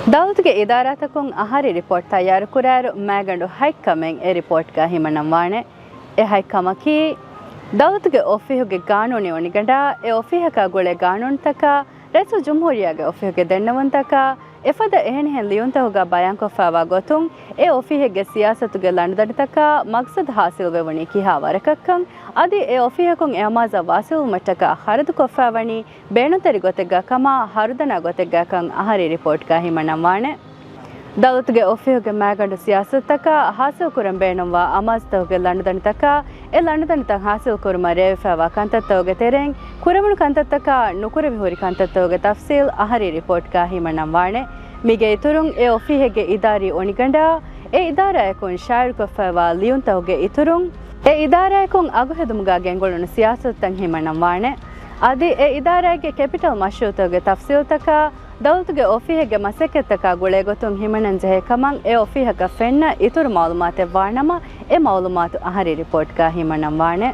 ದೌಲತ್ಗೆ ಇದಾರಾತಕೊಂ ಅಹರಿ report ತಯಾರು ಕುರಾರು ಮ್ಯಾಗಂಡು ಹೈಕಮೆಂ A report ಗ ಹಿಮನಂವಾಣೆ A ಹೈಕಮಕಿ ದೌಲತ್ಗೆ ಒಫಿಹುಗೆ ಗಾನೋನಿ ಒಣಿಗಂಡ A ಒಫಿಹಕ ಗೊಳೆ ಗಾನೋನ್ ತಕ ರೆಸು ಜುಮ್ಹೂರಿಯಾಗೆ ಒಫಿಹುಗೆ ದೆನ್ನವಂತಕ ಎಫದ ಎಹೆಣೆಹೆನ್ ಲಿಯುಂತಹುಗ ಬಯಾಂಕೊಫಾವಾ ಗೊತುಂ ಎ ಒಫಿಹೆಗೆ ಸಿಯಾಸತುಗೆ ಲಂಡದನಿತಕ ಮಕ್ಸದ್ ಹಾಸಿಲ್ ವೆವಣಿ ಕಿಹಾ ವರಕಕ್ಕಂ ಅದಿ ಎ ಒಫಿಹಕೊಂ ಎಮಾಜ ವಾಸಿಲ್ ಮಟ್ಟಕ ಹರದು ಕೊಫಾವಣಿ ಬೇಣುತರಿ ಗೊತೆಗ್ಗ ಕಮ ಹರುದನ ಗೊತೆಗ್ಗ ಕಂ ಅಹರಿ ರಿಪೋರ್ಟ್ ಗ ಹಿಮನಂವಾಣೆ ದೌಲತ್ಗೆ ಒಫಿಹುಗೆ ಮ್ಯಾಗಂಡು ಸಿಯಾಸತಕ ಹಾಸಿಲ್ ಕುರಂ ಬೇಣುವ ಅಮಾಜ್ತಹುಗೆ ಲಂಡದನಿತಕ ಎ ಲಂಡದನಿತ ಹಾಸಿಲ್ ಕುರುಮ ರೇವಿಫಾವಾ ಕಂತತ್ತಹುಗೆ ತೆರೆಂ ಕುರಮುಣು ಕಂತತ್ತಕ ನುಕುರವಿ ಹುರಿ ಕಂತತ್ತಹುಗೆ ತಫ್ಸೀಲ್ ಅಹರಿ ರಿಪೋರ್ಟ್ ಗ ಹಿಮನಂವಾಣೆ ಮಿಗೆ ಇತುರುಂ ಎ ಒಫಿಹೆಗೆ ಇದಾರಿ ಒಣಿಗಂಡ ಎ ಇದಾರಾಯಕೊಂ ಶಾಯರ್ ಕೊಫಾವಾ ಲಿಯುಂತಹುಗೆ ಇತುರುಂ ಎ ಇದಾರಾಯಕೊಂ ಅಗುಹೆದುಮುಗ ಗೆಂಗೊಳುನು ಸಿಯಾಸತ್ತಂ ಹಿಮನಂವಾಣೆ ಅದಿ ಎ ಇದಾರಾಯಗೆ ಕ್ಯಾಪಿಟಲ್ ಮಶ್ರೂತಹುಗೆ ತಫ್ಸೀಲ್ ತಕ ದೌಲತ್ಗೆ ಒಫಿಹೆಗೆ ಮಸೆಕೆತ್ತಕ ಗುಳೆ ಗೊತುಂ ಹಿಮನನ್ ಜಹೆ ಕಮಂ ಎ ಒಫಿಹಕ ಫೆನ್ನ ಇತುರು ಮಾಲೂಮಾತೆ ವಾಣಮ ಎ ಮಾಲೂಮಾತು ಅಹರಿ ರಿಪೋರ್ಟ್ ಗ ಹಿಮನಂವಾಣೆ